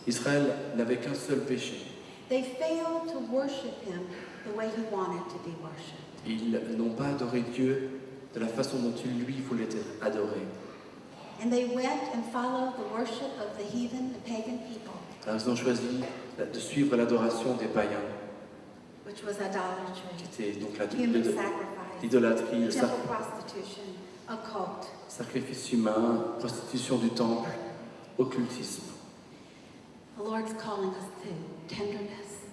Israël n'avait qu'un seul péché. They failed to worship him the way he wanted to be worshipped. Ils n'ont pas adoré Dieu de la façon dont lui voulait être adoré. And they went and followed the worship of the heathen, the pagan people, Alors ils ont choisi de suivre l'adoration des païens, which was idolatry, qui était donc human sacrifice, l'idolâtrie, le temple prostitution, occult. sacrifice humain, prostitution du temple, occultisme. The Lord's calling us to tenderness.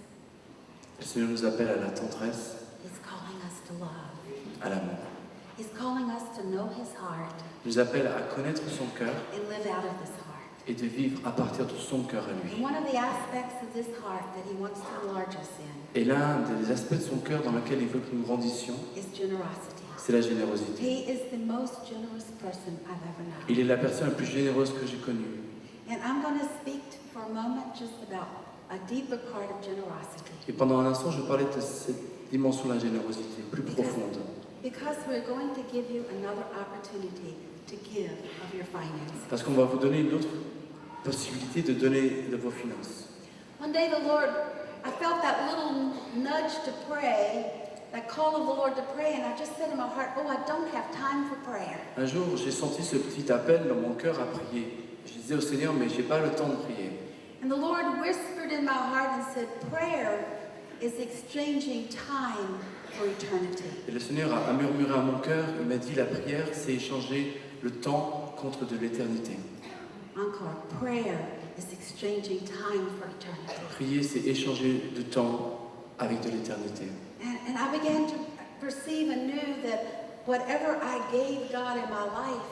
Le Seigneur nous appelle à la tendresse, He's calling us to love. à l'amour. He's calling us to know his heart Il nous appelle à connaître son cœur and live out of this heart. et de vivre à partir de son cœur à lui. And one of the aspects of this heart that he wants to enlarge us in Et l'un des aspects de son cœur dans lequel il veut que nous grandissions, is generosity. c'est la générosité. He is the most generous person I've ever known. Il est la personne la plus généreuse que j'ai connue. And I'm going to speak for a moment just about a deeper part of generosity. Et pendant un instant, je parlais de cette dimension de la générosité plus profonde. Because we're going to give you another opportunity to give of your finances. Parce qu'on va vous donner une autre possibilité de donner de vos finances. One day the Lord, I felt that little nudge to pray, that call of the Lord to pray, and I just said in my heart, oh, I don't have time for prayer. Un jour, j'ai senti ce petit appel dans mon cœur à prier. Je disais au Seigneur, mais j'ai pas le temps de prier. And the Lord whispered in my heart and said, prayer is exchanging time for eternity. Et le Seigneur a murmuré à mon cœur, il m'a dit, la prière, c'est échanger le temps contre de l'éternité. Encore, prayer is exchanging time for eternity. Prier, c'est échanger du temps avec de l'éternité. And I began to perceive anew that whatever I gave God in my life,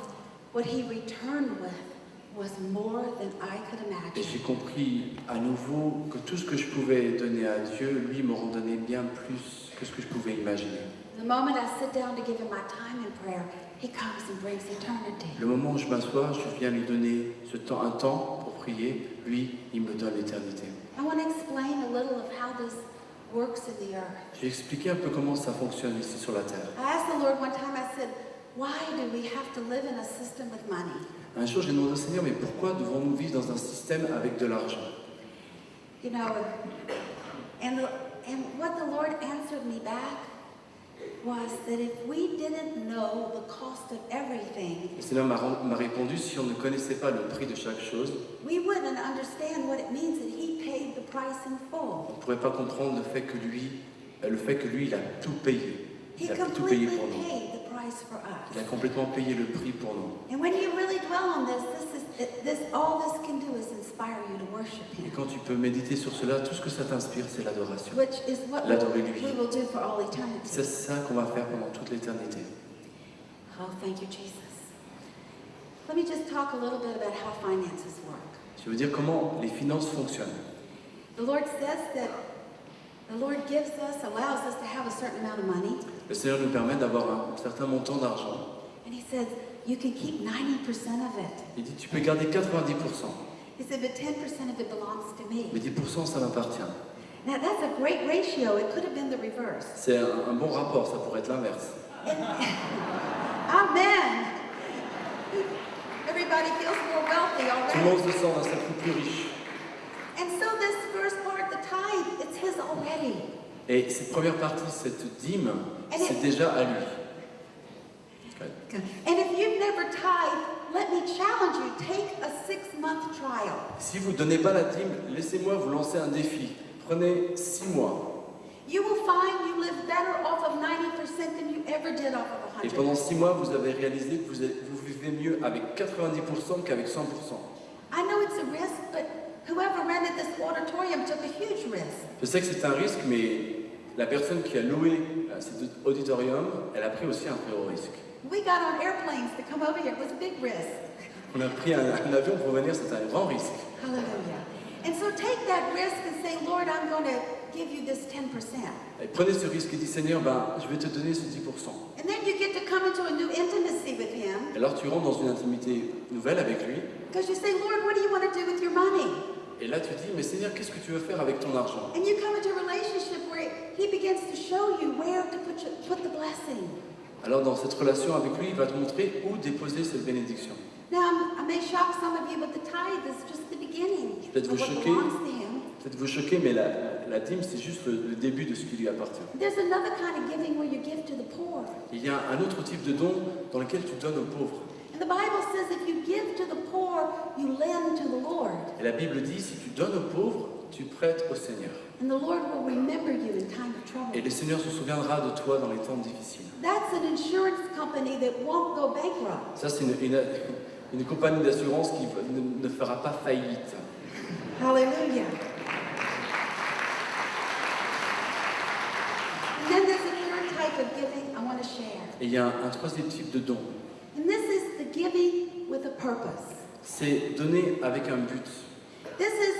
what He returned with was more than I could Et j'ai imagine. compris à nouveau que tout ce que je pouvais donner à Dieu, lui m'en donnait bien plus que ce que je pouvais imaginer. The moment I sit down to give Him my time in prayer, He comes and brings eternity. Le moment où je m'assois, je viens lui donner un temps pour prier, lui, il me donne l'éternité. I want to explain a little of how this works in the earth. J'ai expliqué un peu comment ça fonctionne ici sur la terre. I asked the Lord one time, I said, why do we have to live in a system with money? Un jour, j'ai demandé au Seigneur, mais pourquoi devons-nous vivre dans un système avec de l'argent? You know, and what the Lord answered me back was that if we didn't know the cost of everything, Le Seigneur m'a répondu, si on ne connaissait pas le prix de chaque chose, we wouldn't understand what it means that He paid the price in full. on ne pourrait pas comprendre le fait que lui, il a tout payé. He Il a tout payé completely pour nous. paid the price for us. Il a complètement payé le prix pour nous. And when you really dwell on this, all this can do is inspire you to worship Et Him, quand tu peux méditer sur cela, tout ce que ça t'inspire, c'est l'adoration. which is what L'adorer lui. we will do for all C'est eternity. ça qu'on va faire pendant toute l'éternité. Oh, thank you, Jesus. Let me just talk a little bit about how finances work. Je veux dire comment les finances fonctionnent. The Lord says that the Lord gives us, allows us to have a certain amount of money, Le Seigneur nous permet d'avoir un certain montant d'argent. and He says you can keep 90% of it. Il dit, tu peux garder 90%, He said, but 10% of it belongs to me. mais 10% ça m'appartient. Now that's a great ratio. It could have been the reverse. C'est un bon rapport, ça pourrait être l'inverse. Amen. Everybody feels more wealthy Tout le monde already. se sent d'un cercle plus riche. And so this first part, the tithe, it's His already. Et cette première partie, cette dîme, c'est déjà à lui. And if you've never tithed, let me challenge you. Take a 6-month trial. Si vous ne donnez pas la dîme, laissez-moi vous lancer un défi. Prenez 6 mois. You will find you live better off of 90% than you ever did off of Et 100%. pendant 6 mois, vous avez réalisé que vous vivez mieux avec 90% qu'avec 100%. I know it's a risk, but whoever rented this auditorium took a huge risk. Je sais que c'est un risque, mais la personne qui a loué cet auditorium, elle a pris aussi un très haut risque. We got on airplanes to come over here. It was a big risk. On a pris un avion pour venir, c'est un grand risque. Hallelujah. And so take that risk and say, Lord, I'm going to give you this 10%. Et prenez ce risque et dites, Seigneur, je vais te donner ce 10%. And then you get to come into a new intimacy with Him Alors tu rentres dans une intimité nouvelle avec lui. because you say, Lord, what do you want to do with your money? Et là tu dis, mais Seigneur, qu'est-ce que tu veux faire avec ton argent? And you come into a relationship where He begins to show you where to put the blessing. Alors dans cette relation avec lui, il va te montrer où déposer cette bénédiction. Now, I may shock some of you, but the tithe is just the beginning Peut-être of vous what choquer. belongs to him. Peut-être vous choquer, mais la dîme, c'est juste le début de ce qui lui appartient. There's another kind of giving where you give to the poor. Il y a un autre type de don dans lequel tu donnes aux pauvres. And the Bible says if you give to the poor, you lend to the Lord. Et la Bible dit, si tu donnes aux pauvres, tu prêtes au Seigneur. And the Lord will remember you in time of trouble. Et le Seigneur se souviendra de toi dans les temps difficiles. That's an insurance company that won't go bankrupt. Ça, c'est une compagnie d'assurance qui ne fera pas faillite. Hallelujah. And then there's a third type of giving I want to share. Et il y a un troisième type de don. And this is the giving with a purpose. C'est donner avec un but. This is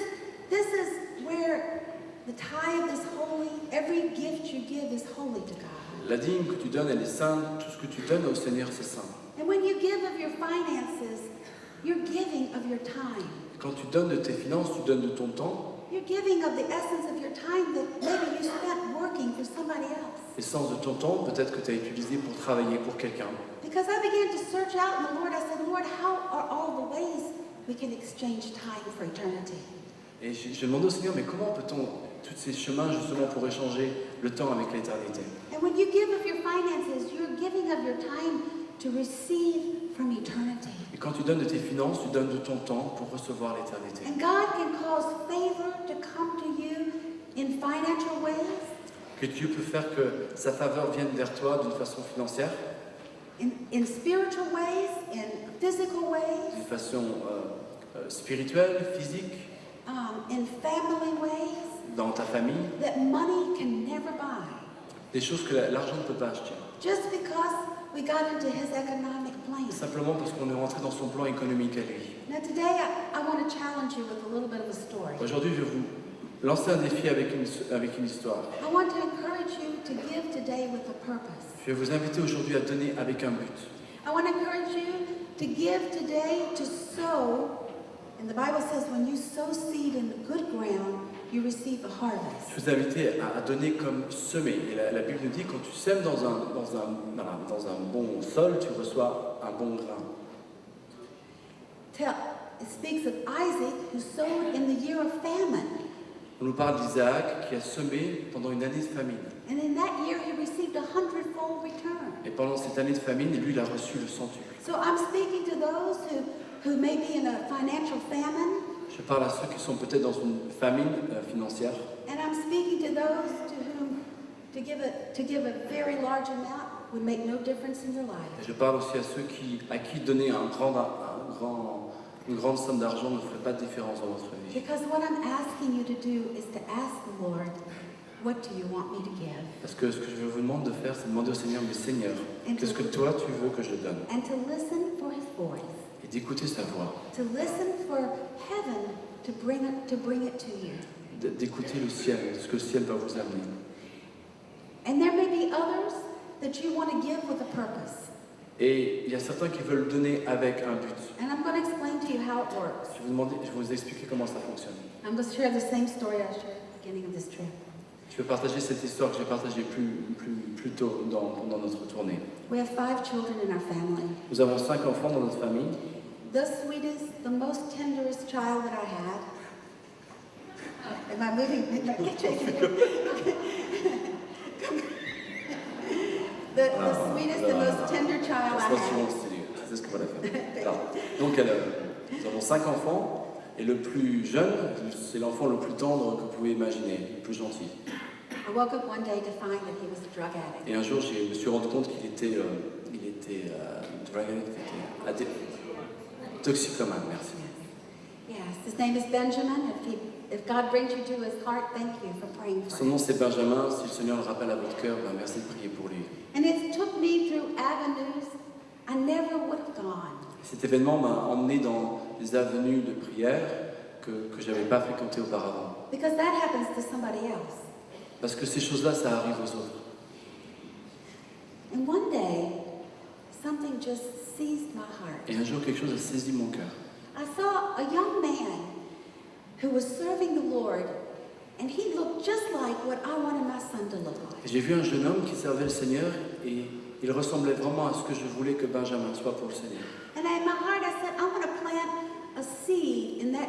where the tithe is holy. Every gift you give is holy to God. La dîme que tu donnes, elle est sainte. Tout ce que tu donnes au Seigneur, c'est saint. And when you give of your finances, you're giving of your time. Quand tu donnes de tes finances, tu donnes de ton temps. You're giving of the essence of your time that maybe you spent working for somebody else. L'essence de ton temps, peut-être que tu as utilisé pour travailler pour quelqu'un. Because I began to search out in the Lord, I said, Lord, how are all the ways we can exchange time for eternity? Et je demandais au Seigneur, mais comment peut-on tous ces chemins justement pour échanger le temps avec l'éternité? And when you give of your finances, you're giving of your time to receive from eternity. Et quand tu donnes de tes finances, tu donnes de ton temps pour recevoir l'éternité. And God can cause favor to come to you in financial ways, Que Dieu peut faire que sa faveur vienne vers toi d'une façon financière, in spiritual ways, in physical ways, d'une façon spirituelle, physique, in family ways, dans ta famille, that money can never buy. des choses que l'argent ne peut pas acheter. Just because we got into his economic plan. Simplement parce qu'on est rentré dans son plan économique à lui. Now today I want to challenge you with a little bit of a story. Aujourd'hui, je vais vous lancer un défi avec une histoire. I want to encourage you to give today with a purpose. Je vais vous inviter aujourd'hui à donner avec un but. I want to encourage you to give today, to sow. And the Bible says when you sow seed in the good ground, you receive a harvest. Je vous invite à donner comme semer. Et la Bible nous dit quand tu sèmes dans un bon sol, tu reçois un bon grain. It speaks of Isaac who sowed in the year of famine. On nous parle d'Isaac qui a semé pendant une année de famine. And in that year he received 100-fold return. Et pendant cette année de famine, lui, il a reçu le centuple. So I'm speaking to those who may be in a financial famine. Je parle à ceux qui sont peut-être dans une famine financière. And I'm speaking to those to whom to give a very large amount would make no difference in their life. Et je parle aussi à ceux à qui donner une grande somme d'argent ne ferait pas de différence dans votre vie. Because what I'm asking you to do is to ask the Lord, what do you want me to give? Parce que ce que je vous demande de faire, c'est demander au Seigneur, mais Seigneur, qu'est-ce que toi tu veux que je donne? And to listen for his voice. Et d'écouter sa voix, To listen for heaven to bring it to you. d'écouter le ciel, ce que le ciel va vous amener. And there may be others that you want to give with a purpose. Et il y a certains qui veulent donner avec un but. And I'm going to explain to you how it works. Je vais vous expliquer comment ça fonctionne. I'm going to share the same story I shared at the beginning of this trip. Je vais partager cette histoire que j'ai partagée plus tôt pendant notre tournée. We have 5 children in our family. Nous avons 5 enfants dans notre famille. The sweetest, the most tenderest child that I had. Am I moving? The sweetest, the most tender child I Ça se passe souvent had. au studio. C'est ce qu'on va faire. Alors, donc, nous avons 5 enfants. Et le plus jeune, c'est l'enfant le plus tendre que vous pouvez imaginer, le plus gentil. I woke up one day to find that he was a drug addict. Et un jour, je me suis rendu compte qu'il était toxicomane, merci. Yes, his name is Benjamin. If God brings you to his heart, thank you for praying for Son him. nom c'est Benjamin, si le Seigneur le rappelle à votre cœur, merci de prier pour lui. And it took me through avenues I never would have gone. Cet événement m'a emmené dans des avenues de prière que je n'avais pas fréquentées auparavant. Because that happens to somebody else. Parce que ces choses-là, ça arrive aux autres. And one day, something just seized my heart. Et un jour, quelque chose a saisi mon cœur. I saw a young man who was serving the Lord, and he looked just like what I wanted my son to look like. Et j'ai vu un jeune homme qui servait le Seigneur et il ressemblait vraiment à ce que je voulais que Benjamin soit pour le Seigneur. And in my heart, I said, I want to plant a seed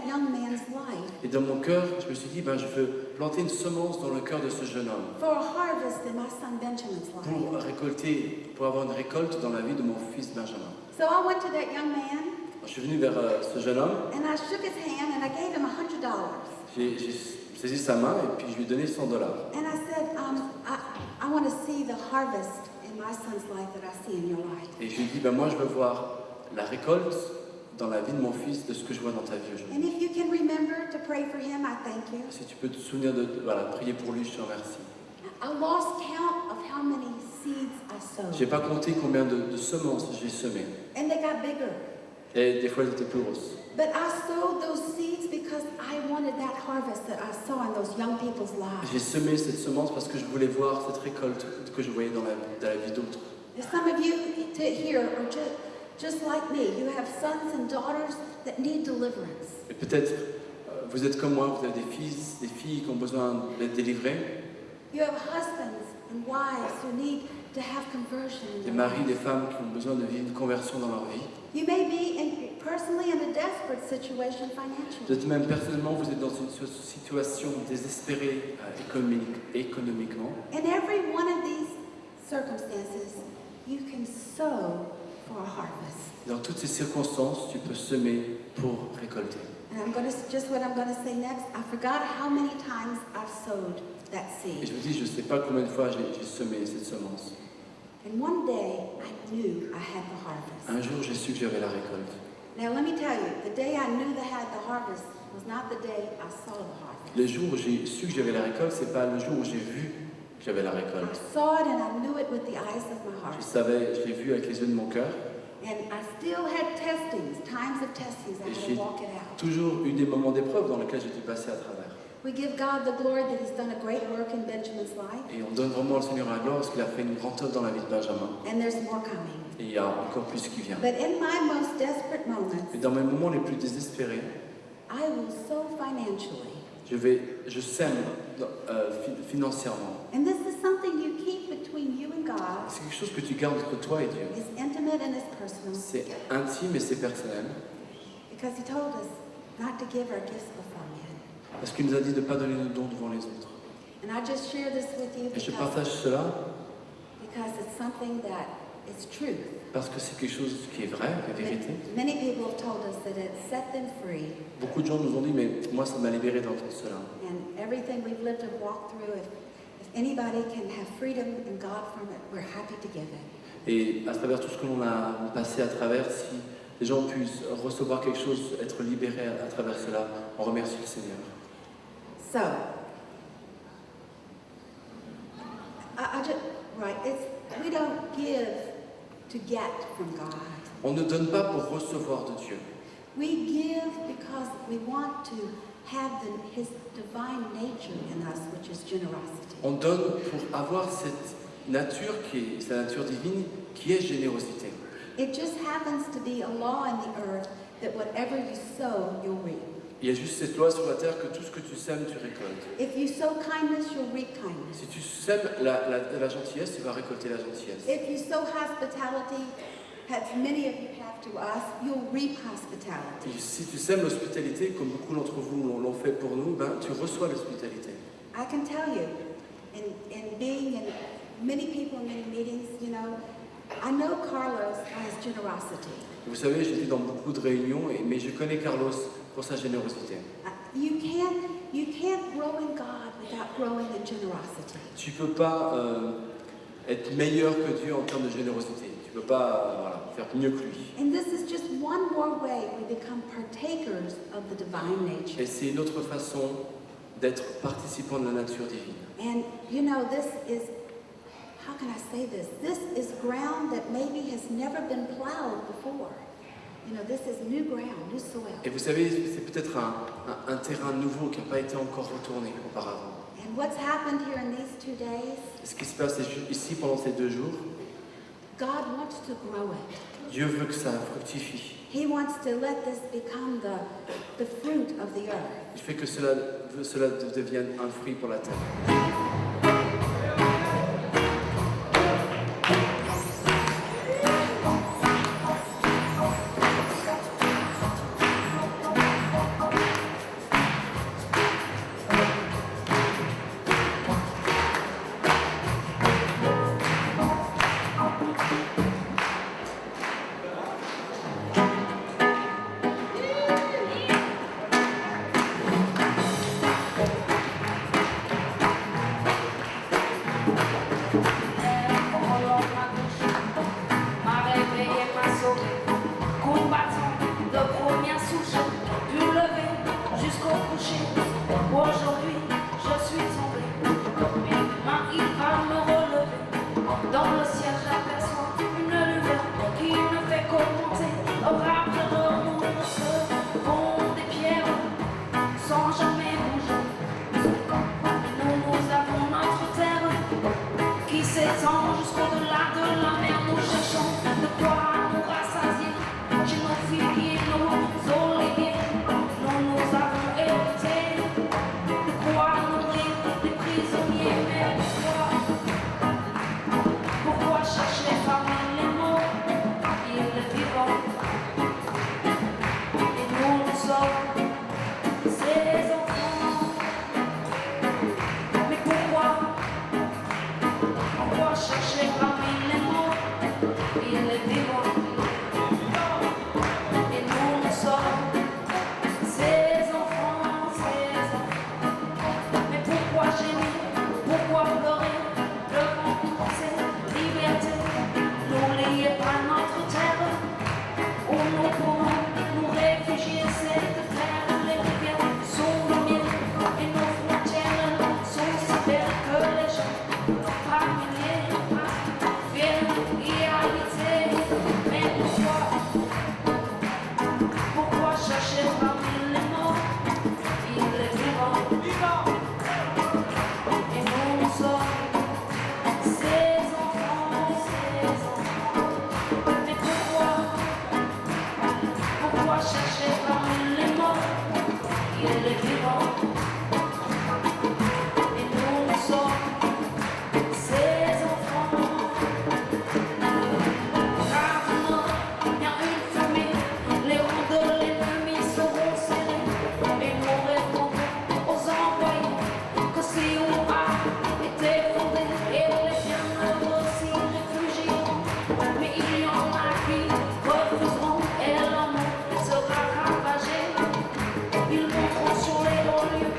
young man's life Et dans mon cœur, je me suis dit, je veux planter une semence dans le cœur de ce jeune homme for a harvest in my son Benjamin's life. pour avoir une récolte dans la vie de mon fils Benjamin. So I went to that young man Je suis venu vers ce jeune homme, and I shook his hand and I gave him $100. j'ai saisi sa main et puis je lui ai donné $100. And I said, I want to see the harvest in my son's life that I see in your life. Et je lui ai dit, moi je veux voir la récolte dans la vie de mon fils de ce que je vois dans ta vie aujourd'hui. And if you can remember to pray for him, I thank you. Si tu peux te souvenir de prier pour lui, je te remercie. I lost count of how many seeds I sowed. J'ai pas compté combien de semences j'ai semées. And they got bigger. Et des fois elles étaient plus grosses. But I sowed those seeds because I wanted that harvest that I saw in those young people's lives. J'ai semé cette semence parce que je voulais voir cette récolte que je voyais dans la vie d'autres. And some of you here are just like me. You have sons and daughters that need deliverance. Et peut-être vous êtes comme moi, vous avez des filles qui ont besoin d'être délivrées. You have husbands and wives who need to have conversion in Des their maris, lives. des femmes qui ont besoin de vivre une conversion dans leur vie. You may be personally in a desperate situation financially. Peut-être même personnellement, vous êtes dans une situation désespérée économiquement. In every one of these circumstances, you can sow for a harvest. Dans toutes ces circonstances, tu peux semer pour récolter. And just what I'm going to say next, I forgot how many times I've sowed that Et seed. je me dis, je ne sais pas combien de fois j'ai semé cette semence. And one day, I knew I had the harvest. Un jour, j'ai su que j'avais la récolte. Now, let me tell you, the day I knew I had the harvest was not the day I saw the harvest. Le jour où j'ai su que j'avais la récolte, c'est pas le jour où j'ai vu que j'avais la I récolte. saw it and I knew it with the eyes of my heart. Je l'ai vu avec les yeux de mon cœur. And I still had times of testings, I Et had j'ai to walk it out. toujours eu des moments d'épreuve dans lesquels j'ai dû passer à travers. We give God the glory that He's done a great work in Benjamin's life, Et on donne vraiment au Seigneur la gloire parce qu'il a fait une grande œuvre dans la vie de Benjamin. and there's more coming. Et il y a encore plus qui vient. But in my most desperate moments, Et dans mes moments les plus désespérés, I will sow financially. je sème financièrement. And this is something you keep between you and God. C'est quelque chose que tu gardes entre toi et Dieu. It's intimate and it's personal, C'est intime et c'est personnel. because He told us not to give our gifts before men. Parce qu'il nous a dit de ne pas donner nos dons devant les autres. And I just share this with you Et je because partage cela it's something that is truth. parce que c'est quelque chose qui est vrai, la vérité. Many people have told us that it set them free, Beaucoup de gens nous ont dit, mais moi ça m'a libéré d'entendre cela. and everything we've lived and walked through, if anybody can have freedom in God from it, we're happy to give it. Et à travers tout ce que l'on a passé à travers, si les gens puissent recevoir quelque chose, être libérés à travers cela, on remercie le Seigneur. So, we don't give to get from God. On ne donne pas pour recevoir de Dieu. We give because we want to have His divine nature in us, which is generosity. On donne pour avoir cette nature sa nature divine, qui est générosité. It just happens to be a law in the earth that whatever you sow, you'll reap. Il y a juste cette loi sur la terre que tout ce que tu sèmes, tu récoltes. If you sow kindness, you'll reap kindness. Si tu sèmes la gentillesse, tu vas récolter la gentillesse. If you sow hospitality, as many of you have to us, you'll reap hospitality. Et si tu sèmes l'hospitalité, comme beaucoup d'entre vous l'ont fait pour nous, tu reçois l'hospitalité. I can tell you, in being in many people in many meetings, I know Carlos has generosity. Vous savez, j'étais dans beaucoup de réunions, mais je connais Carlos pour sa générosité. You can't grow in God without growing in generosity. Tu peux pas être meilleur que Dieu en termes de générosité. Tu peux pas faire mieux que lui. And this is just one more way we become partakers of the divine nature. Et c'est une autre façon d'être participant de la nature divine. And this is, how can I say this? This is ground that maybe has never been plowed before. This is new ground, new soil. Et vous savez, c'est peut-être un terrain nouveau qui n'a pas été encore retourné auparavant. And what's happened here in these 2 days, Ce qui se passe ici pendant ces 2 jours, God wants to grow it. Dieu veut que ça fructifie. He wants to let this become the fruit of the earth. Il fait que cela devienne un fruit pour la terre. touché. Aujourd'hui, je suis tombé. Mais demain, il va me relever. Dans le ciel, j'aperçois une lueur qui ne fait qu'augmenter. Après nous recevons des pierres sans jamais bouger. Nous avons notre terre qui s'étend jusqu'au-delà de la mer. Nous cherchons de quoi nous rassasier. Chez nos figuiers, nos oliviers, nous avons hérité de quoi nourrir des prisonniers. Mais pourquoi chercher parmi les morts? Il est vivant et nous sommes ses enfants. Mais pourquoi chercher parmi les morts? Il est vivant et nous sommes ses enfants, ses enfants. Mais pourquoi gémir? Pourquoi pleurer devant cette liberté? N'oubliez pas notre terre où nous pourrons nous réfugier. Cette terre, les rivières sont nos miens et nos frontières sont si belles que les gens par milliers viennent y habiter. Mais pourquoi chercher parmi les morts? Il est vivant et nous sommes ses enfants, ses enfants. Mais pourquoi chercher parmi les morts? Il est vivant et nous sommes ses enfants. Car il y a une famille, les rangs de l'ennemi seront serrés. Et nous répondons aux envoyés que Sion a été fondé. Et les bienheureux s'y réfugieront. Mais il y en a qui refuseront et l'amour sera ravagé. Ils monteront sur les hauts lieux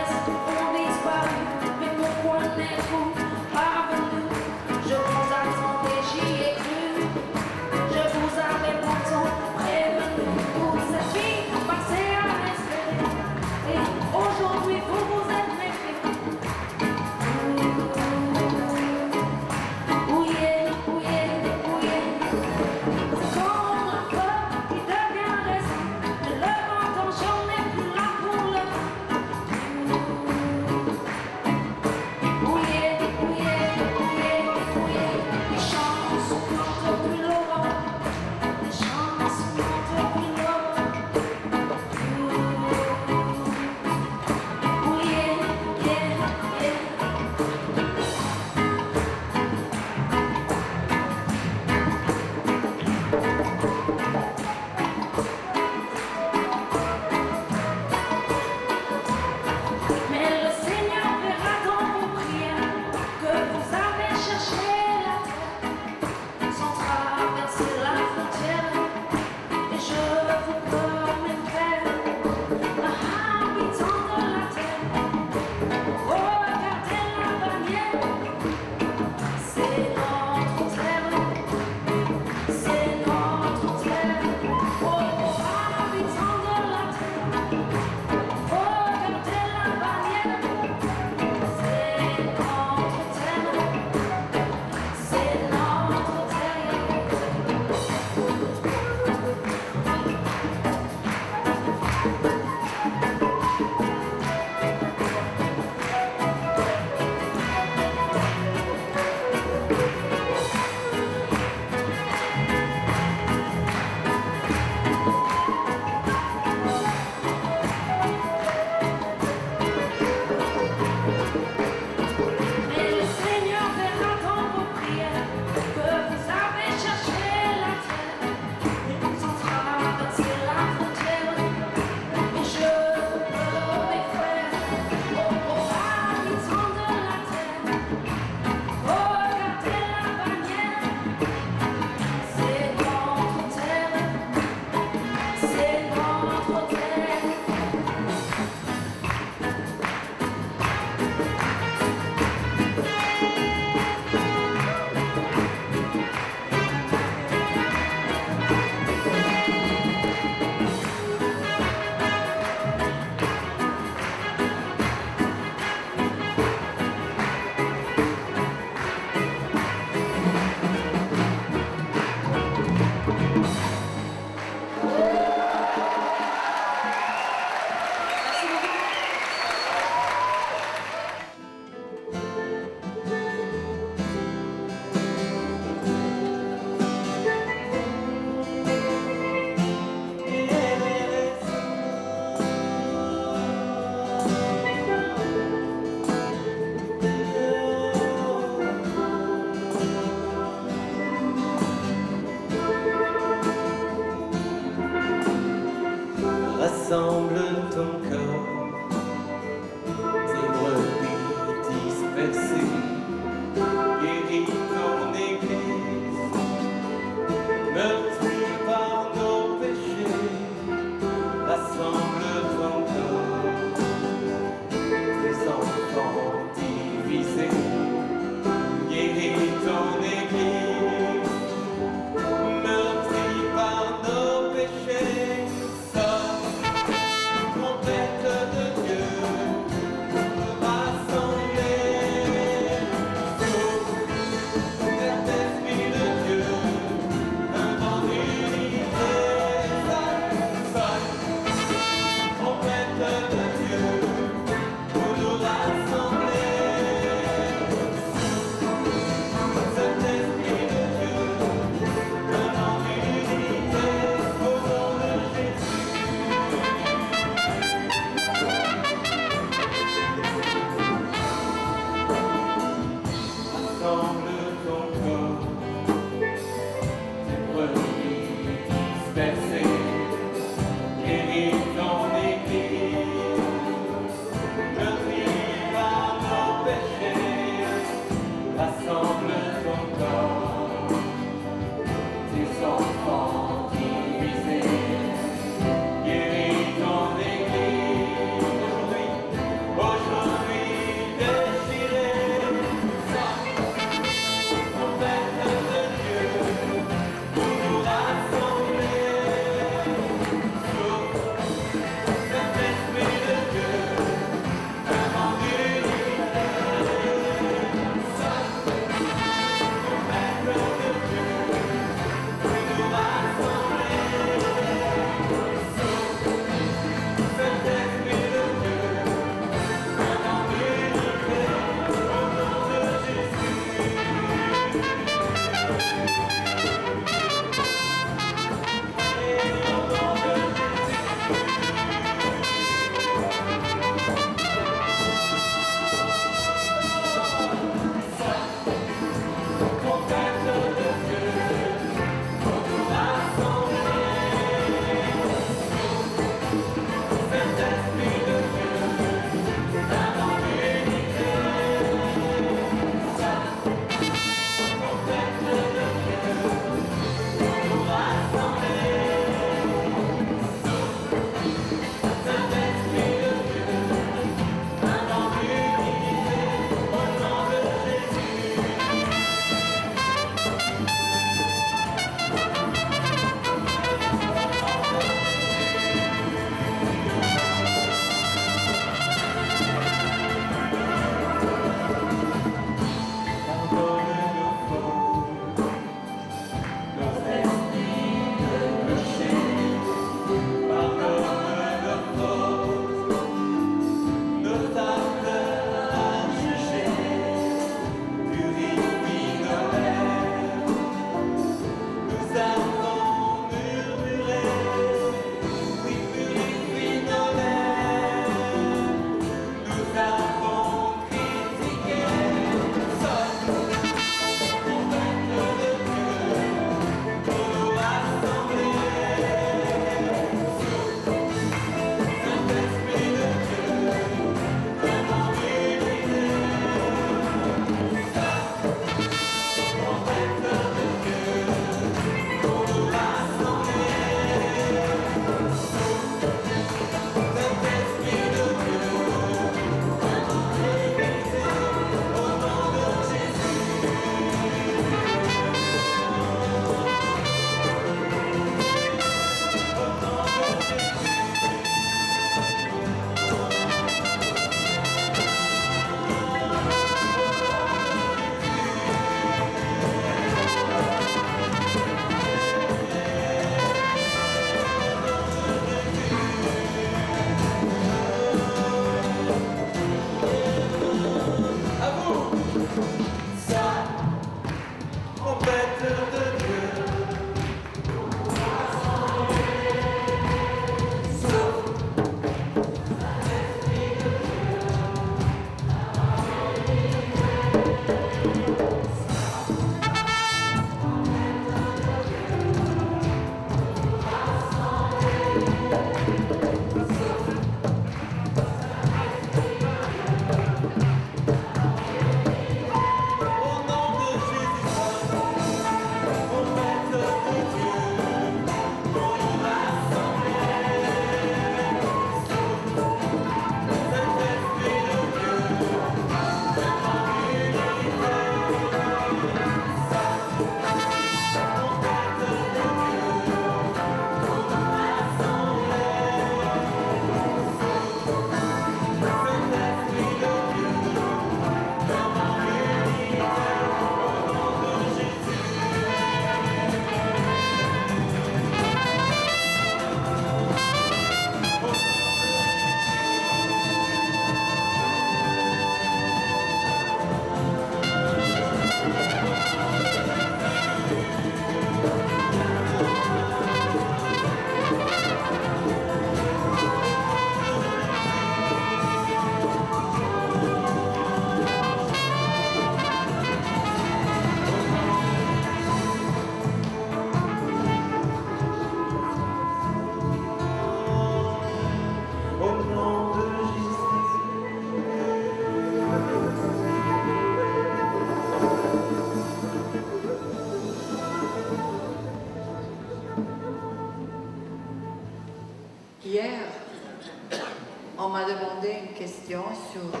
m'a demandé une question sur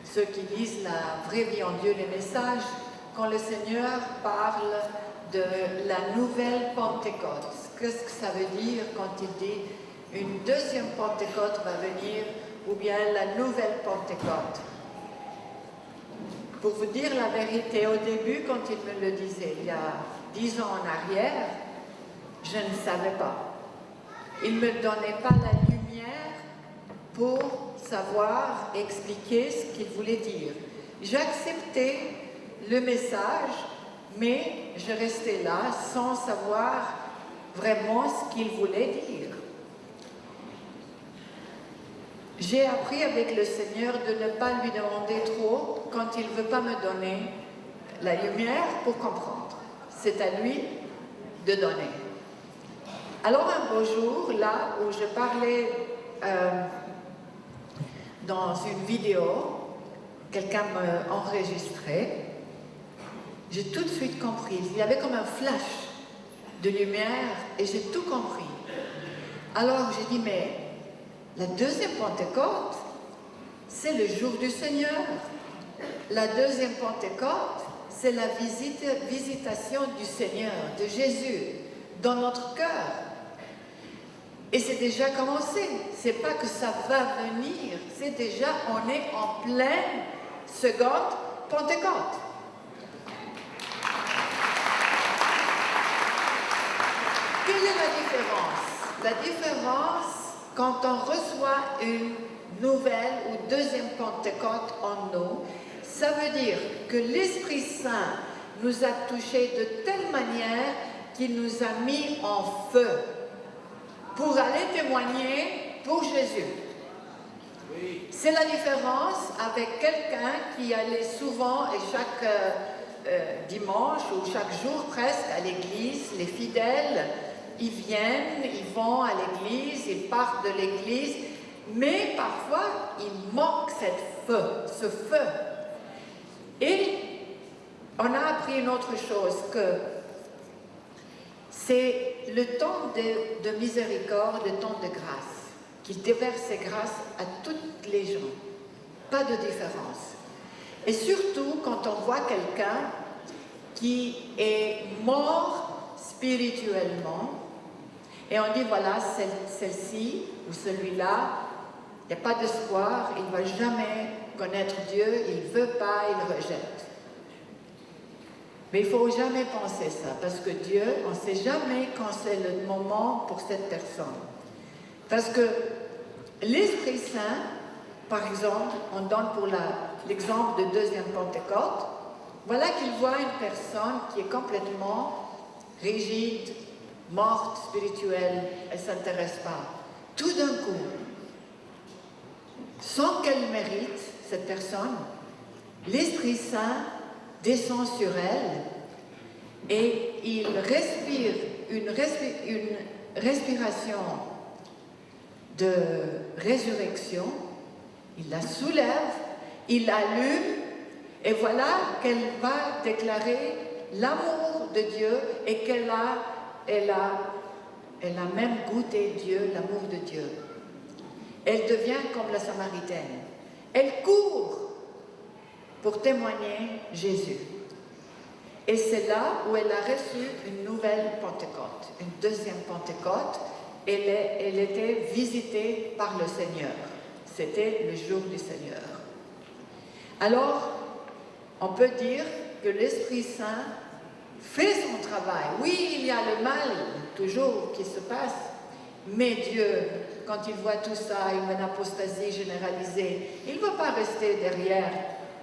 ceux qui lisent la vraie vie en Dieu, les messages, quand le Seigneur parle de la nouvelle Pentecôte. Qu'est-ce que ça veut dire quand il dit une deuxième Pentecôte va venir ou bien la nouvelle Pentecôte? Pour vous dire la vérité, au début, quand il me le disait, il y a 10 ans en arrière, je ne savais pas. Il ne me donnait pas la lumière pour savoir expliquer ce qu'il voulait dire. J'acceptais le message, mais je restais là sans savoir vraiment ce qu'il voulait dire. J'ai appris avec le Seigneur de ne pas lui demander trop quand il ne veut pas me donner la lumière pour comprendre. C'est à lui de donner. Alors un beau jour, là où je parlais dans une vidéo, quelqu'un m'enregistrait, j'ai tout de suite compris. Il y avait comme un flash de lumière et j'ai tout compris. Alors j'ai dit, mais la deuxième Pentecôte, c'est le jour du Seigneur. La deuxième Pentecôte, c'est la visitation du Seigneur, de Jésus, dans notre cœur. Et c'est déjà commencé. C'est pas que ça va venir, c'est déjà, on est en pleine seconde Pentecôte. Quelle est la différence? La différence, quand on reçoit une nouvelle ou deuxième Pentecôte en nous, ça veut dire que l'Esprit Saint nous a touchés de telle manière qu'il nous a mis en feu pour aller témoigner pour Jésus. C'est la différence avec quelqu'un qui allait souvent et chaque dimanche ou chaque jour presque à l'église. Les fidèles, ils viennent, ils vont à l'église, ils partent de l'église, mais parfois il manque ce feu. Et on a appris une autre chose, que c'est le temps de miséricorde, le temps de grâce, qu'il déverse ses grâces à toutes les gens, pas de différence. Et surtout quand on voit quelqu'un qui est mort spirituellement, et on dit voilà, celle-ci ou celui-là, il n'y a pas d'espoir, il ne va jamais connaître Dieu, il ne veut pas, il rejette. Mais il ne faut jamais penser ça, parce que Dieu, on ne sait jamais quand c'est le moment pour cette personne. Parce que l'Esprit Saint, par exemple, on donne pour l'exemple de deuxième Pentecôte, voilà qu'il voit une personne qui est complètement rigide, morte, spirituelle, elle ne s'intéresse pas. Tout d'un coup, sans qu'elle mérite, cette personne, l'Esprit Saint descend sur elle et il respire une respiration de résurrection, il la soulève, il l'allume et voilà qu'elle va déclarer l'amour de Dieu et qu'elle a même goûté Dieu, l'amour de Dieu. Elle devient comme la Samaritaine. Elle court pour témoigner Jésus. Et c'est là où elle a reçu une nouvelle Pentecôte, une deuxième Pentecôte. Elle était visitée par le Seigneur. C'était le jour du Seigneur. Alors, on peut dire que l'Esprit Saint fait son travail. Oui, il y a le mal, toujours, qui se passe. Mais Dieu, quand il voit tout ça, une apostasie généralisée, il ne va pas rester derrière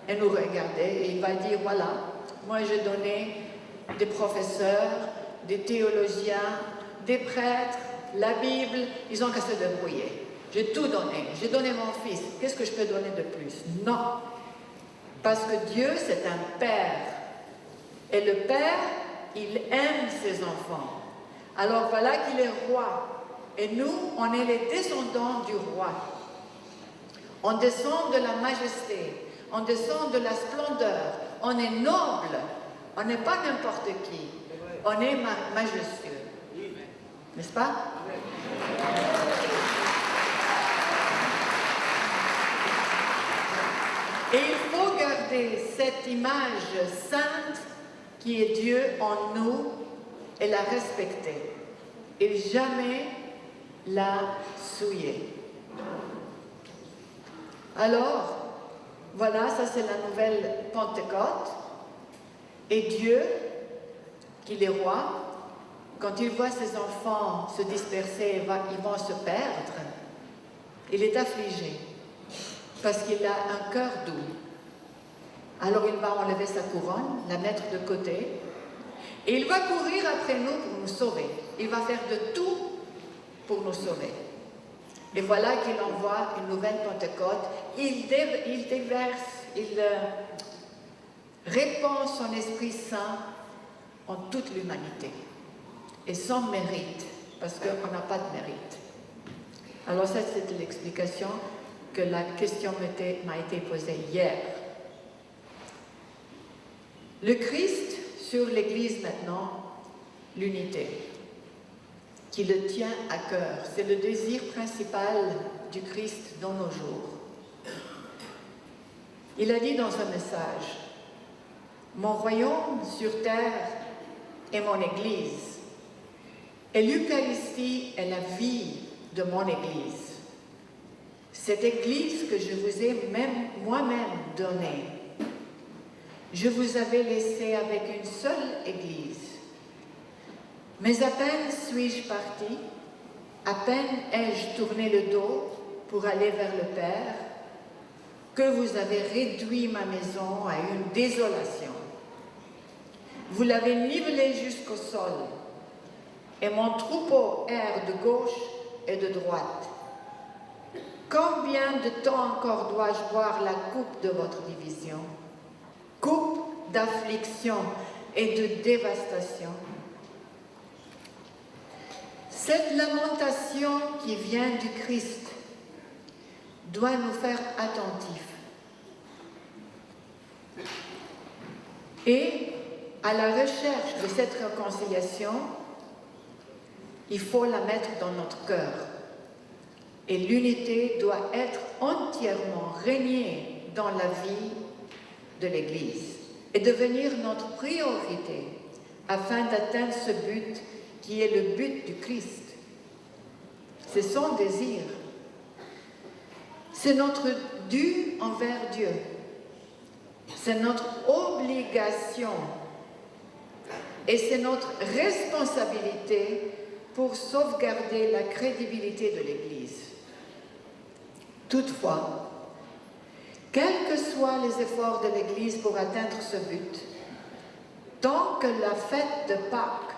et nous regarder. Et il va dire, voilà, moi j'ai donné des professeurs, des théologiens, des prêtres, la Bible, ils ont qu'à se débrouiller. J'ai tout donné. J'ai donné mon fils. Qu'est-ce que je peux donner de plus? Non. Parce que Dieu, c'est un Père. Et le Père, il aime ses enfants. Alors voilà qu'il est roi. Et nous, on est les descendants du roi. On descend de la majesté. On descend de la splendeur. On est noble. On n'est pas n'importe qui. On est majestueux. N'est-ce pas? Et il faut garder cette image sainte qui est Dieu en nous et la respecter. Et jamais la souiller. Alors, voilà, ça c'est la nouvelle Pentecôte. Et Dieu, qu'il est roi, quand il voit ses enfants se disperser, ils vont se perdre, il est affligé parce qu'il a un cœur doux. Alors il va enlever sa couronne, la mettre de côté, et il va courir après nous pour nous sauver. Il va faire de tout pour nous sauver. Et voilà qu'il envoie une nouvelle Pentecôte. Il déverse, il répand son Esprit Saint en toute l'humanité. Et sans mérite, parce qu'on n'a pas de mérite. Alors ça, c'était l'explication que la question m'a été posée hier. Le Christ sur l'Église maintenant, l'unité, qui le tient à cœur. C'est le désir principal du Christ dans nos jours. Il a dit dans un message, « Mon royaume sur terre est mon Église, et l'Eucharistie est la vie de mon Église. Cette Église que je vous ai moi-même donnée, je vous avais laissé avec une seule Église. Mais à peine suis-je parti, à peine ai-je tourné le dos pour aller vers le Père, que vous avez réduit ma maison à une désolation. Vous l'avez nivelée jusqu'au sol, et mon troupeau erre de gauche et de droite. Combien de temps encore dois-je boire la coupe de votre division? Coupe d'affliction et de dévastation. Cette lamentation qui vient du Christ doit nous faire attentifs. Et à la recherche de cette réconciliation, il faut la mettre dans notre cœur. Et l'unité doit être entièrement régnée dans la vie de l'Église et devenir notre priorité afin d'atteindre ce but qui est le but du Christ. C'est son désir. C'est notre dû envers Dieu. C'est notre obligation et c'est notre responsabilité pour sauvegarder la crédibilité de l'Église. Toutefois, quels que soient les efforts de l'Église pour atteindre ce but, tant que la fête de Pâques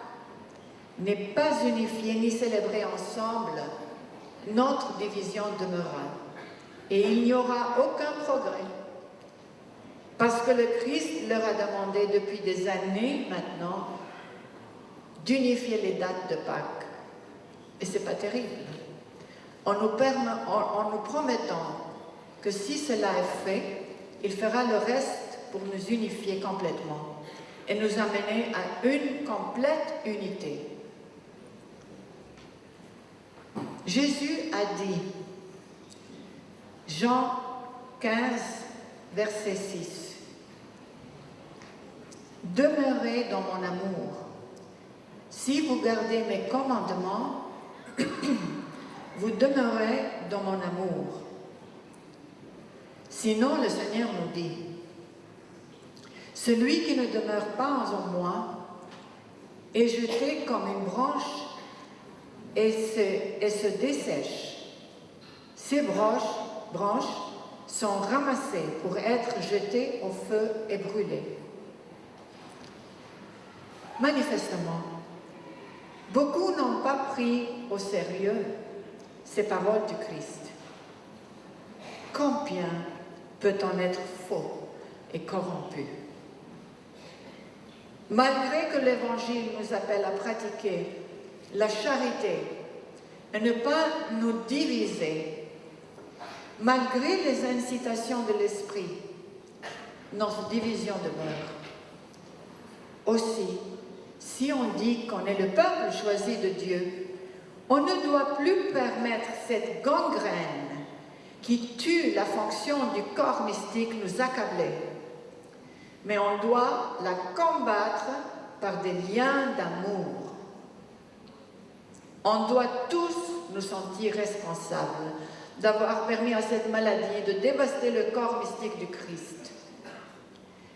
n'est pas unifiée ni célébrée ensemble, notre division demeurera et il n'y aura aucun progrès. Parce que le Christ leur a demandé depuis des années maintenant d'unifier les dates de Pâques. Et ce n'est pas terrible. En nous promettant que si cela est fait, il fera le reste pour nous unifier complètement et nous amener à une complète unité. Jésus a dit, Jean 15, verset 6, « Demeurez dans mon amour. Si vous gardez mes commandements, vous demeurez dans mon amour. Sinon, le Seigneur nous dit, celui qui ne demeure pas en moi est jeté comme une branche et se dessèche. Ces branches sont ramassées pour être jetées au feu et brûlées. » Manifestement, beaucoup n'ont pas pris au sérieux ces paroles du Christ. Combien peut-on être faux et corrompu? Malgré que l'Évangile nous appelle à pratiquer la charité et ne pas nous diviser, malgré les incitations de l'Esprit, notre division demeure. Aussi, si on dit qu'on est le peuple choisi de Dieu, on ne doit plus permettre cette gangrène qui tue la fonction du corps mystique nous accablait. Mais on doit la combattre par des liens d'amour. On doit tous nous sentir responsables d'avoir permis à cette maladie de dévaster le corps mystique du Christ.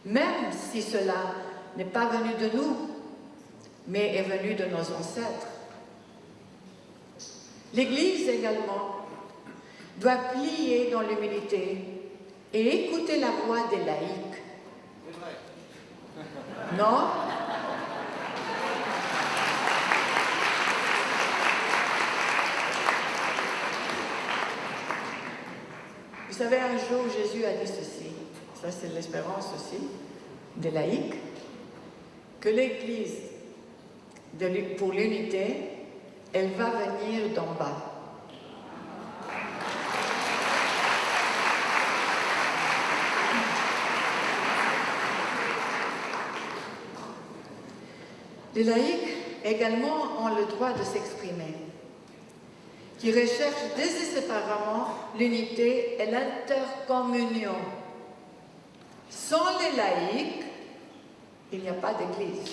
Même si cela n'est pas venu de nous, mais est venu de nos ancêtres. L'Église également doit plier dans l'humilité et écouter la voix des laïcs. Non? Vous savez, un jour, Jésus a dit ceci, ça c'est l'espérance aussi des laïcs, que l'Église, pour l'unité, elle va venir d'en bas. Les laïcs également ont le droit de s'exprimer, qui recherchent désespérément l'unité et l'intercommunion. Sans les laïcs, il n'y a pas d'Église.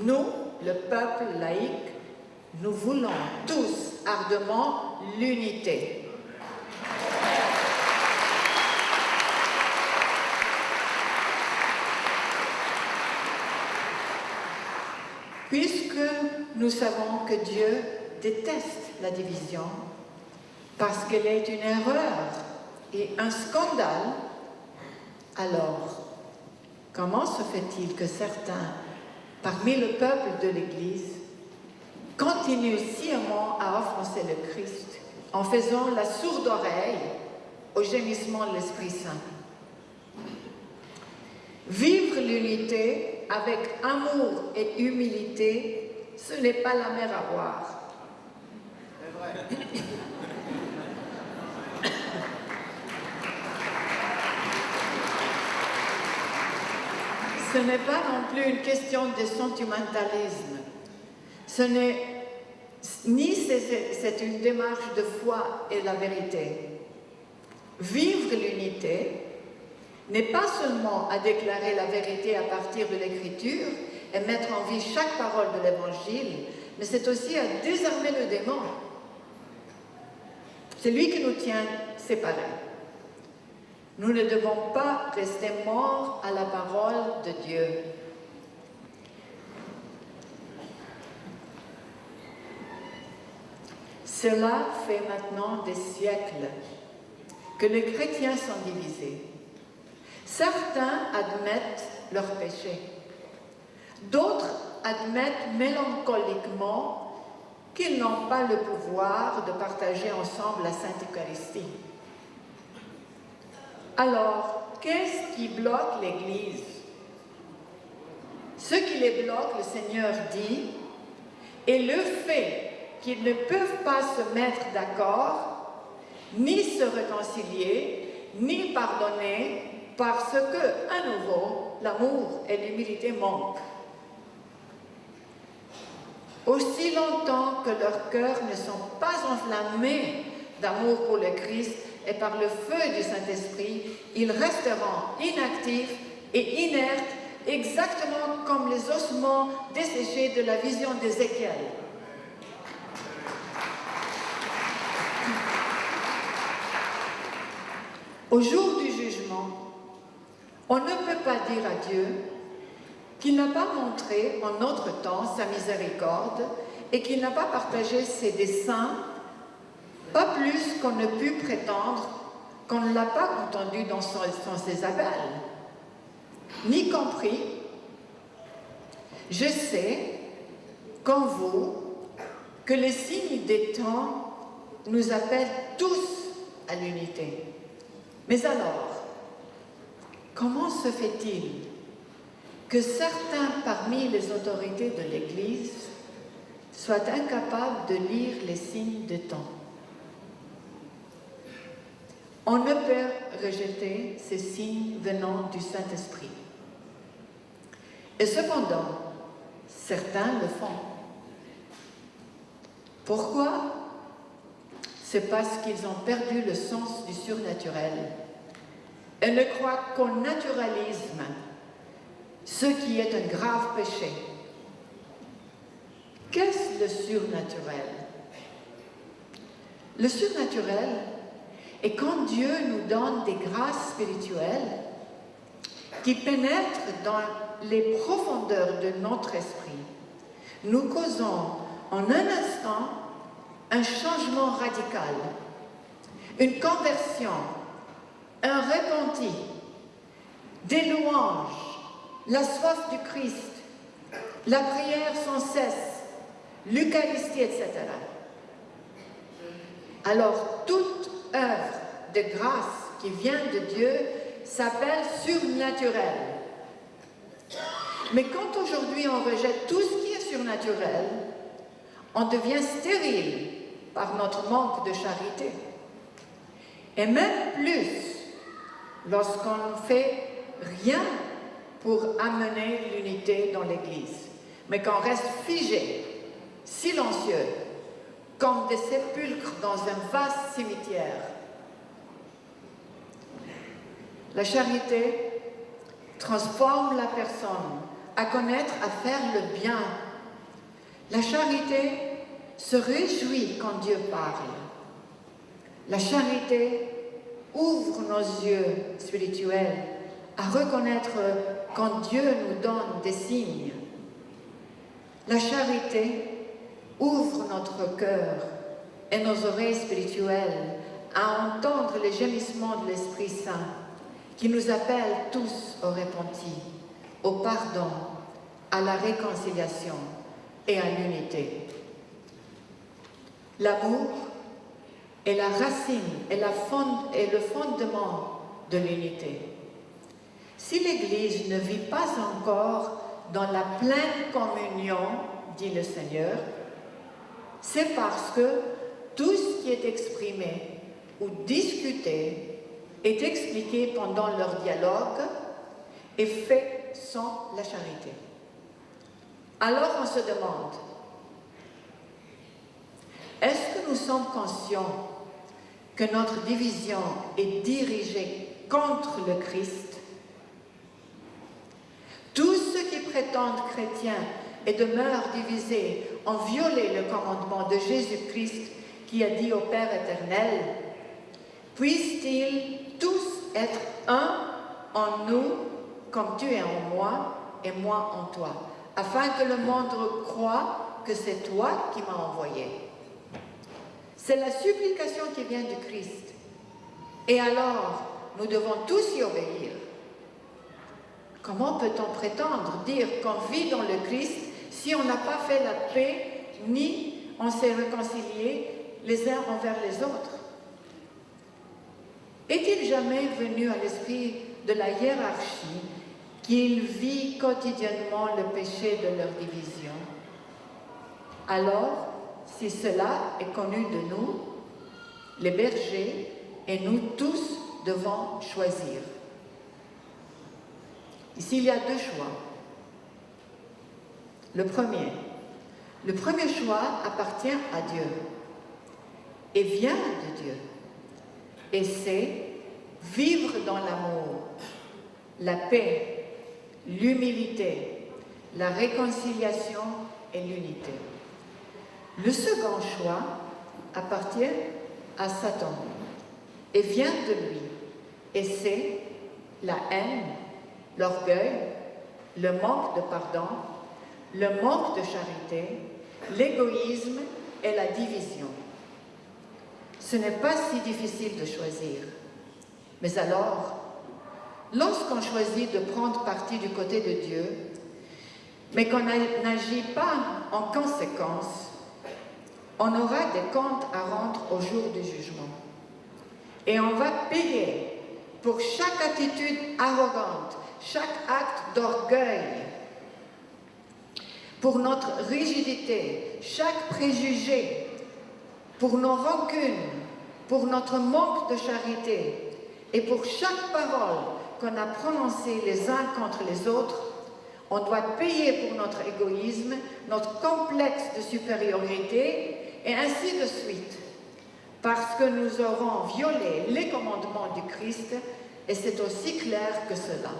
Nous, le peuple laïque, nous voulons tous ardemment l'unité. Puisque nous savons que Dieu déteste la division, parce qu'elle est une erreur et un scandale, alors comment se fait-il que certains, parmi le peuple de l'Église, continuent sciemment à offenser le Christ en faisant la sourde oreille au gémissement de l'Esprit Saint? Vivre l'unité avec amour et humilité, ce n'est pas la mer à boire. C'est vrai. Ce n'est pas non plus une question de sentimentalisme. Ce n'est ni c'est une démarche de foi et la vérité. Vivre l'unité n'est pas seulement à déclarer la vérité à partir de l'Écriture et mettre en vie chaque parole de l'Évangile, mais c'est aussi à désarmer le démon. C'est lui qui nous tient séparés. Nous ne devons pas rester morts à la parole de Dieu. Cela fait maintenant des siècles que les chrétiens sont divisés. Certains admettent leurs péchés. D'autres admettent mélancoliquement qu'ils n'ont pas le pouvoir de partager ensemble la Sainte Eucharistie. Alors, qu'est-ce qui bloque l'Église? Ce qui les bloque, le Seigneur dit, est le fait qu'ils ne peuvent pas se mettre d'accord, ni se réconcilier, ni pardonner, parce que, à nouveau, l'amour et l'humilité manquent. Aussi longtemps que leurs cœurs ne sont pas enflammés d'amour pour le Christ et par le feu du Saint-Esprit, ils resteront inactifs et inertes, exactement comme les ossements desséchés de la vision d'Ézéchiel. Au jour du jugement, on ne peut pas dire à Dieu qu'il n'a pas montré en notre temps sa miséricorde et qu'il n'a pas partagé ses desseins, pas plus qu'on ne put prétendre qu'on ne l'a pas entendu dans ses appels, ni compris. Je sais, comme vous, que les signes des temps nous appellent tous à l'unité. Mais alors, comment se fait-il que certains parmi les autorités de l'Église soient incapables de lire les signes des temps? On ne peut rejeter ces signes venant du Saint-Esprit. Et cependant, certains le font. Pourquoi? c'est parce qu'ils ont perdu le sens du surnaturel et ne croient qu'au naturalisme, ce qui est un grave péché. Qu'est-ce le surnaturel? Le surnaturel est quand Dieu nous donne des grâces spirituelles qui pénètrent dans les profondeurs de notre esprit, nous causant en un instant un changement radical, une conversion, un repenti, des louanges, la soif du Christ, la prière sans cesse, l'Eucharistie, etc. Alors, toute œuvre de grâce qui vient de Dieu s'appelle surnaturelle. Mais quand aujourd'hui on rejette tout ce qui est surnaturel, on devient stérile par notre manque de charité. Et même plus, lorsqu'on ne fait rien pour amener l'unité dans l'Église, mais qu'on reste figé, silencieux, comme des sépulcres dans un vaste cimetière. La charité transforme la personne à connaître, à faire le bien. La charité se réjouit quand Dieu parle. La charité ouvre nos yeux spirituels à reconnaître quand Dieu nous donne des signes. La charité ouvre notre cœur et nos oreilles spirituelles à entendre les gémissements de l'Esprit Saint qui nous appelle tous au repenti, au pardon, à la réconciliation et à l'unité. L'amour est la racine et le fondement de l'unité. Si l'Église ne vit pas encore dans la pleine communion, dit le Seigneur, c'est parce que tout ce qui est exprimé ou discuté est expliqué pendant leur dialogue et fait sans la charité. Alors on se demande, est-ce que nous sommes conscients que notre division est dirigée contre le Christ? Tous ceux qui prétendent chrétiens et demeurent divisés ont violé le commandement de Jésus-Christ qui a dit au Père éternel, puissent-ils tous être un en nous, comme tu es en moi et moi en toi, afin que le monde croie que c'est toi qui m'as envoyé. C'est la supplication qui vient du Christ. Et alors, nous devons tous y obéir. Comment peut-on prétendre dire qu'on vit dans le Christ si on n'a pas fait la paix, ni on s'est réconciliés les uns envers les autres? Est-il jamais venu à l'esprit de la hiérarchie qu'ils vivent quotidiennement le péché de leur division? Alors, si cela est connu de nous, les bergers et nous tous devons choisir. Ici, il y a deux choix. Le premier choix appartient à Dieu et vient de Dieu. Et c'est vivre dans l'amour, la paix, l'humilité, la réconciliation et l'unité. Le second choix appartient à Satan et vient de lui. Et c'est la haine, l'orgueil, le manque de pardon, le manque de charité, l'égoïsme et la division. Ce n'est pas si difficile de choisir. Mais alors, lorsqu'on choisit de prendre parti du côté de Dieu, mais qu'on n'agit pas en conséquence, on aura des comptes à rendre au jour du jugement. Et on va payer pour chaque attitude arrogante, chaque acte d'orgueil, pour notre rigidité, chaque préjugé, pour nos rancunes, pour notre manque de charité et pour chaque parole qu'on a prononcée les uns contre les autres. On doit payer pour notre égoïsme, notre complexe de supériorité et ainsi de suite. parce que nous aurons violé les commandements du Christ, et c'est aussi clair que cela.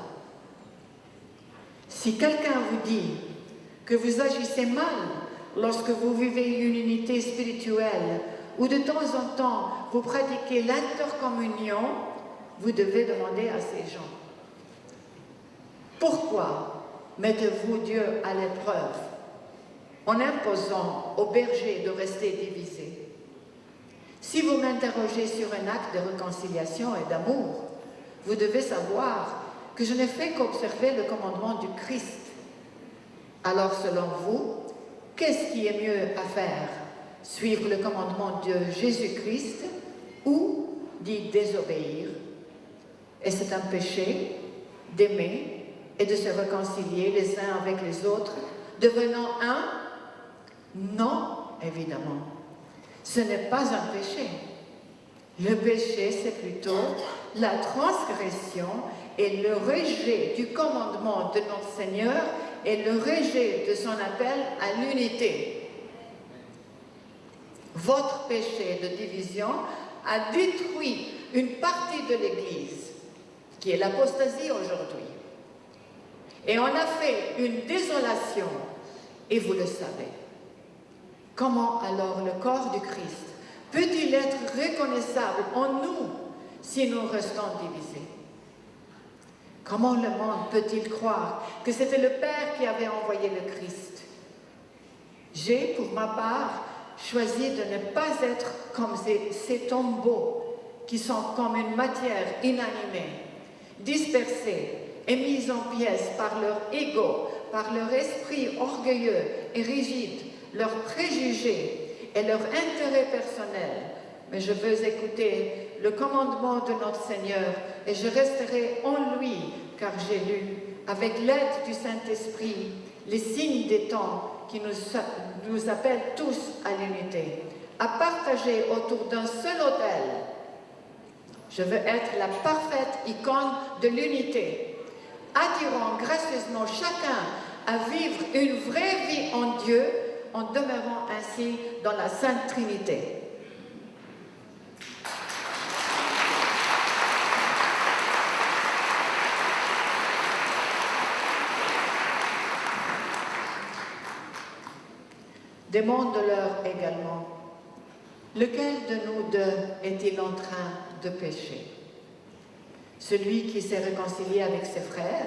Si quelqu'un vous dit que vous agissez mal lorsque vous vivez une unité spirituelle ou de temps en temps vous pratiquez l'intercommunion, vous devez demander à ces gens: pourquoi mettez-vous Dieu à l'épreuve en imposant aux bergers de rester divisés? Si vous m'interrogez sur un acte de réconciliation et d'amour, vous devez savoir que je n'ai fait qu'observer le commandement du Christ. Alors, selon vous, qu'est-ce qui est mieux à faire? Suivre le commandement de Jésus-Christ ou d'y désobéir? Et c'est un péché d'aimer et de se réconcilier les uns avec les autres, devenant un? Non, évidemment. Ce n'est pas un péché. Le péché, c'est plutôt la transgression et le rejet du commandement de notre Seigneur et le rejet de son appel à l'unité. Votre péché de division a détruit une partie de l'Église, qui est l'apostasie aujourd'hui. Et on a fait une désolation, et vous le savez. Comment alors le corps du Christ peut-il être reconnaissable en nous si nous restons divisés? Comment le monde peut-il croire que c'était le Père qui avait envoyé le Christ? J'ai, pour ma part, choisi de ne pas être comme ces tombeaux qui sont comme une matière inanimée, dispersés et mis en pièces par leur ego, par leur esprit orgueilleux et rigide, leurs préjugés et leur intérêt personnel. Mais je veux écouter le commandement de notre Seigneur et je resterai en lui, car j'ai lu, avec l'aide du Saint-Esprit, les signes des temps qui nous appellent tous à l'unité, à partager autour d'un seul autel. Je veux être la parfaite icône de l'unité, attirant gracieusement chacun à vivre une vraie vie en Dieu en demeurant ainsi dans la Sainte Trinité. Demande-leur également, lequel de nous deux est-il en train de pécher? Celui qui s'est réconcilié avec ses frères